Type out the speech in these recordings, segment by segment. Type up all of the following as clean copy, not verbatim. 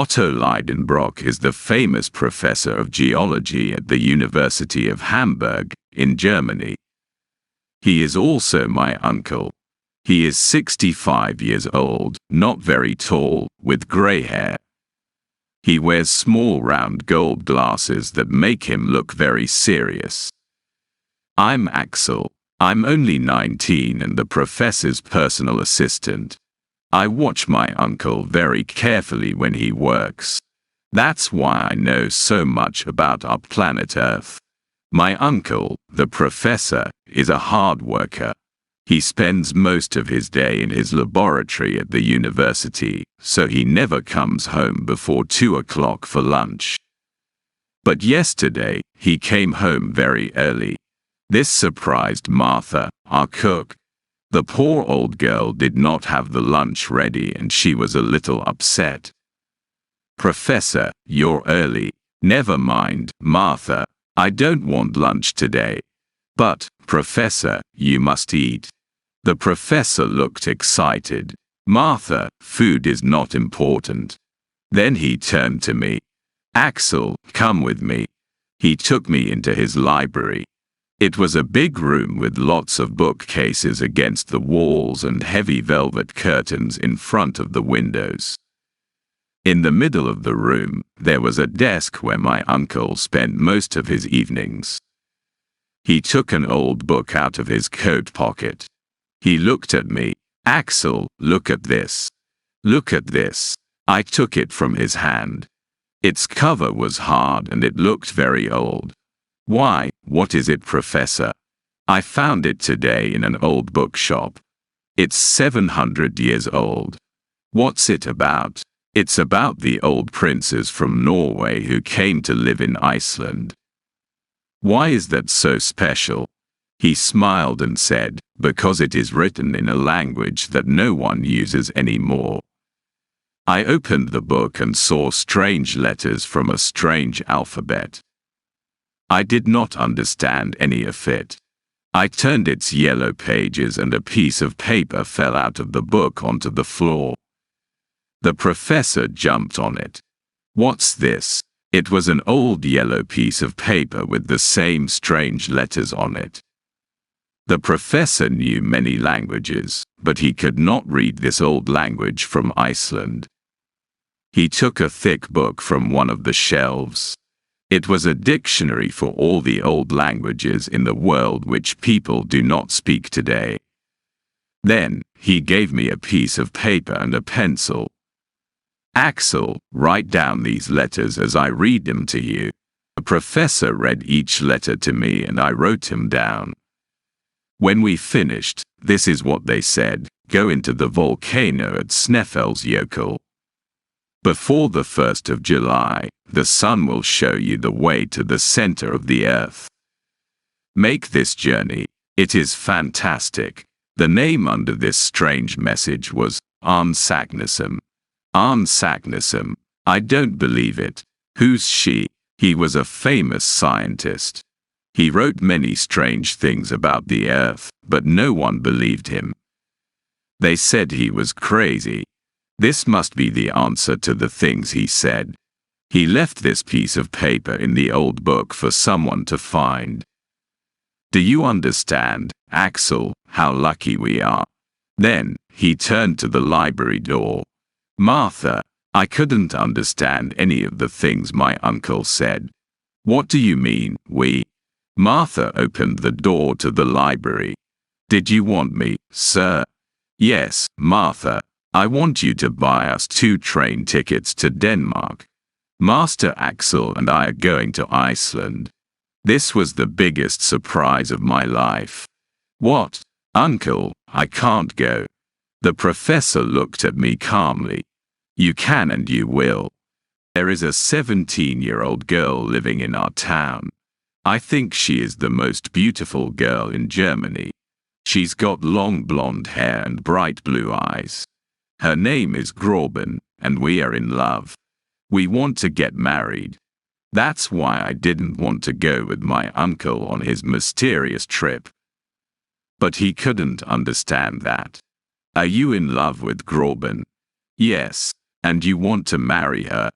Otto Leidenbrock is the famous professor of geology at the University of Hamburg, in Germany. He is also my uncle. He is 65 years old, not very tall, with grey hair. He wears small round gold glasses that make him look very serious. I'm Axel. I'm only 19 and the professor's personal assistant. I watch my uncle very carefully when he works. That's why I know so much about our planet Earth. My uncle, the professor, is a hard worker. He spends most of his day in his laboratory at the university, so he never comes home before 2 o'clock for lunch. But yesterday, he came home very early. This surprised Martha, our cook. The poor old girl did not have the lunch ready and she was a little upset. "Professor, you're early." "Never mind, Martha. I don't want lunch today." "But, Professor, you must eat." The professor looked excited. "Martha, food is not important." Then he turned to me. "Axel, come with me." He took me into his library. It was a big room with lots of bookcases against the walls and heavy velvet curtains in front of the windows. In the middle of the room, there was a desk where my uncle spent most of his evenings. He took an old book out of his coat pocket. He looked at me. "Axel, look at this. Look at this." I took it from his hand. Its cover was hard and it looked very old. "Why, what is it, Professor?" "I found it today in an old bookshop. It's 700 years old." "What's it about?" "It's about the old princes from Norway who came to live in Iceland." "Why is that so special?" He smiled and said, "Because it is written in a language that no one uses anymore." I opened the book and saw strange letters from a strange alphabet. I did not understand any of it. I turned its yellow pages and a piece of paper fell out of the book onto the floor. The professor jumped on it. "What's this?" It was an old yellow piece of paper with the same strange letters on it. The professor knew many languages, but he could not read this old language from Iceland. He took a thick book from one of the shelves. It was a dictionary for all the old languages in the world which people do not speak today. Then, he gave me a piece of paper and a pencil. "Axel, write down these letters as I read them to you." The professor read each letter to me and I wrote them down. When we finished, this is what they said: "Go into the volcano at Snæfellsjökull. Before the 1st of July, the sun will show you the way to the center of the earth. Make this journey. It is fantastic." The name under this strange message was Arne Saknessem. Arne Saknessem. I don't believe it. Who's she? He was a famous scientist. He wrote many strange things about the earth, but no one believed him. They said he was crazy. This must be the answer to the things he said. He left this piece of paper in the old book for someone to find. Do you understand, Axel, how lucky we are? Then, he turned to the library door. "Martha, I couldn't understand any of the things my uncle said." "What do you mean, we?" Martha opened the door to the library. "Did you want me, sir?" "Yes, Martha. I want you to buy us 2 train tickets to Denmark. Master Axel and I are going to Iceland." This was the biggest surprise of my life. "What? Uncle, I can't go." The professor looked at me calmly. "You can and you will. There is a 17-year-old girl living in our town. I think she is the most beautiful girl in Germany. She's got long blonde hair and bright blue eyes. Her name is Grauben, and we are in love. We want to get married. That's why I didn't want to go with my uncle on his mysterious trip." But he couldn't understand that. "Are you in love with Grauben?" "Yes. And you want to marry her?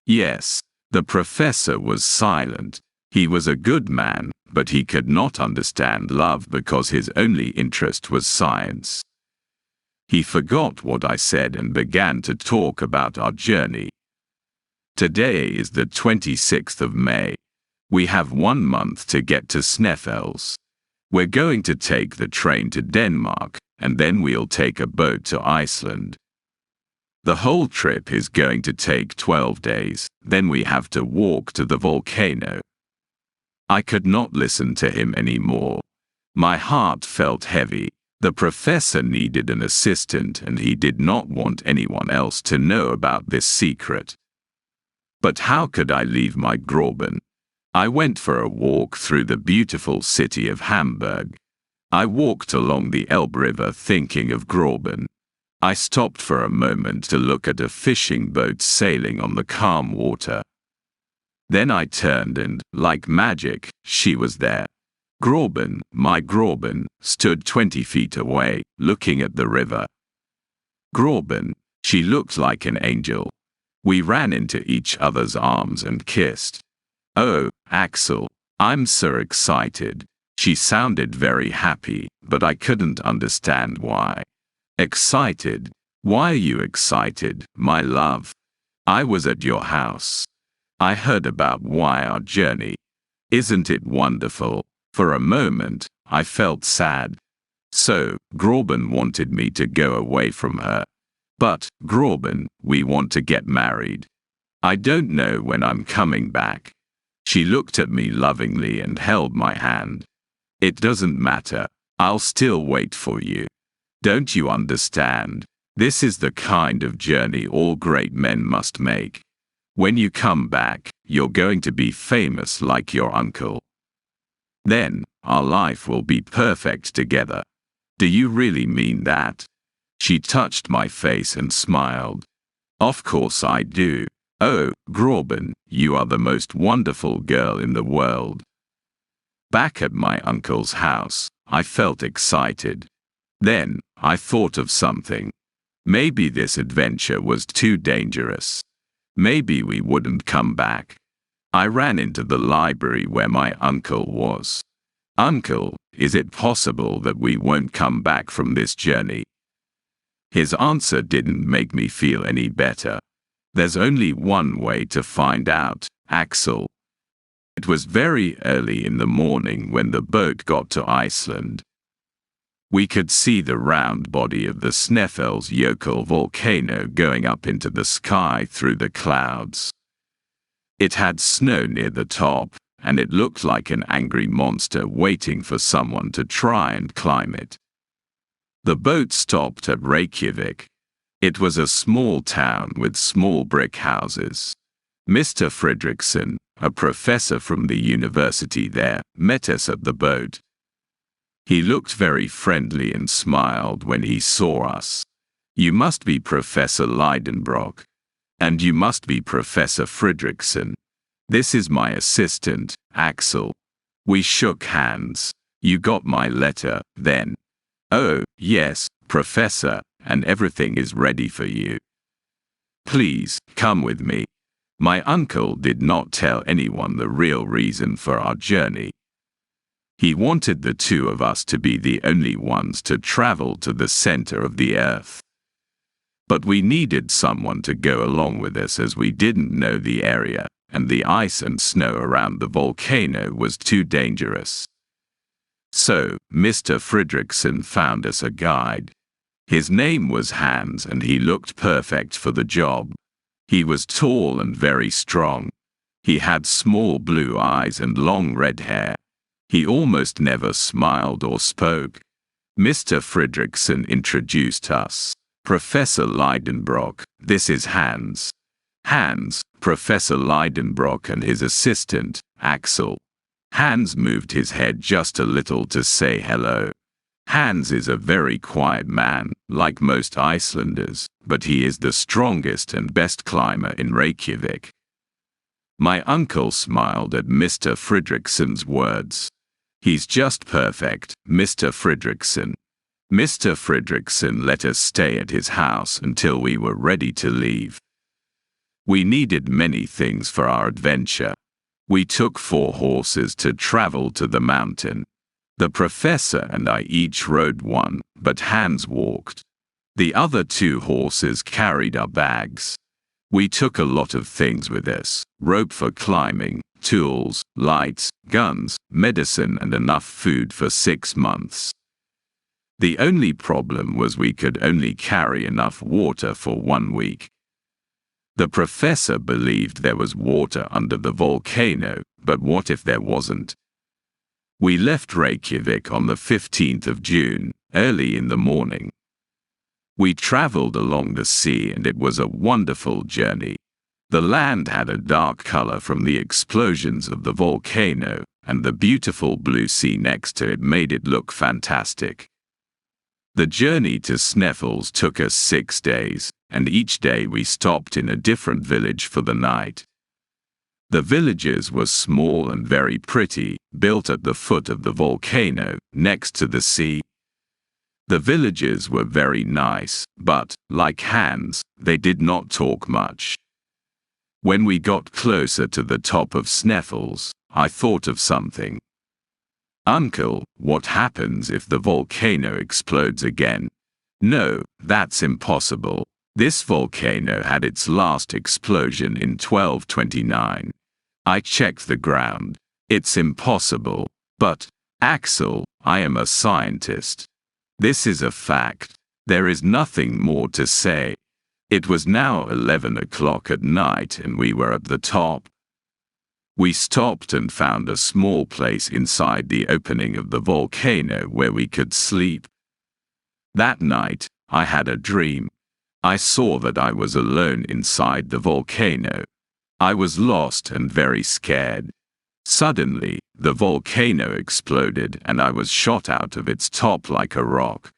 Yes. The professor was silent. He was a good man, but he could not understand love because his only interest was science. He forgot what I said and began to talk about our journey. Today is the 26th of May. We have 1 month to get to Sneffels. We're going to take the train to Denmark, and then we'll take a boat to Iceland. The whole trip is going to take 12 days, then we have to walk to the volcano. I could not listen to him anymore. My heart felt heavy. The professor needed an assistant and he did not want anyone else to know about this secret. But how could I leave my Graben? I went for a walk through the beautiful city of Hamburg. I walked along the Elbe River thinking of Graben. I stopped for a moment to look at a fishing boat sailing on the calm water. Then I turned and, like magic, she was there. Graben, my Graben, stood 20 feet away, looking at the river. Graben, she looked like an angel. We ran into each other's arms and kissed. Oh, Axel, I'm so excited. She sounded very happy, but I couldn't understand why. Excited? Why are you excited, my love? I was at your house. I heard about our journey. Isn't it wonderful? For a moment, I felt sad. So, Graben wanted me to go away from her. But, Graben, we want to get married. I don't know when I'm coming back. She looked at me lovingly and held my hand. It doesn't matter. I'll still wait for you. Don't you understand? This is the kind of journey all great men must make. When you come back, you're going to be famous like your uncle. Then, our life will be perfect together. Do you really mean that? She touched my face and smiled. Of course I do. Oh, Graben, you are the most wonderful girl in the world. Back at my uncle's house, I felt excited. Then, I thought of something. Maybe this adventure was too dangerous. Maybe we wouldn't come back. I ran into the library where my uncle was. Uncle, is it possible that we won't come back from this journey? His answer didn't make me feel any better. There's only one way to find out, Axel. It was very early in the morning when the boat got to Iceland. We could see the round body of the Sneffels Jökull volcano going up into the sky through the clouds. It had snow near the top, and it looked like an angry monster waiting for someone to try and climb it. The boat stopped at Reykjavik. It was a small town with small brick houses. Mr. Fredriksson, a professor from the university there, met us at the boat. He looked very friendly and smiled when he saw us. You must be Professor Leidenbrock. And you must be Professor Fredriksson. This is my assistant, Axel. We shook hands. You got my letter, then? Oh, yes, Professor, and everything is ready for you. Please, come with me. My uncle did not tell anyone the real reason for our journey. He wanted the two of us to be the only ones to travel to the center of the earth. But we needed someone to go along with us as we didn't know the area, and the ice and snow around the volcano was too dangerous. So, Mr. Fredriksson found us a guide. His name was Hans and he looked perfect for the job. He was tall and very strong. He had small blue eyes and long red hair. He almost never smiled or spoke. Mr. Fredriksson introduced us. Professor Leidenbrock, this is Hans. Hans, Professor Leidenbrock and his assistant, Axel. Hans moved his head just a little to say hello. Hans is a very quiet man, like most Icelanders, but he is the strongest and best climber in Reykjavik. My uncle smiled at Mr. Fredriksson's words. He's just perfect, Mr. Fredriksson. Mr. Fredriksson let us stay at his house until we were ready to leave. We needed many things for our adventure. We took 4 horses to travel to the mountain. The professor and I each rode one, but Hans walked. The other 2 horses carried our bags. We took a lot of things with us: rope for climbing, tools, lights, guns, medicine, and enough food for 6 months. The only problem was we could only carry enough water for 1 week. The professor believed there was water under the volcano, but what if there wasn't? We left Reykjavik on the 15th of June, early in the morning. We traveled along the sea and it was a wonderful journey. The land had a dark color from the explosions of the volcano, and the beautiful blue sea next to it made it look fantastic. The journey to Sneffels took us 6 days, and each day we stopped in a different village for the night. The villages were small and very pretty, built at the foot of the volcano, next to the sea. The villages were very nice, but, like Hans, they did not talk much. When we got closer to the top of Sneffels, I thought of something. "Uncle, what happens if the volcano explodes again?" "No, that's impossible. This volcano had its last explosion in 1229. I checked the ground. It's impossible." "But, Axel, I am a scientist. This is a fact. There is nothing more to say." It was now 11 o'clock at night and we were at the top. We stopped and found a small place inside the opening of the volcano where we could sleep. That night, I had a dream. I saw that I was alone inside the volcano. I was lost and very scared. Suddenly, the volcano exploded and I was shot out of its top like a rock.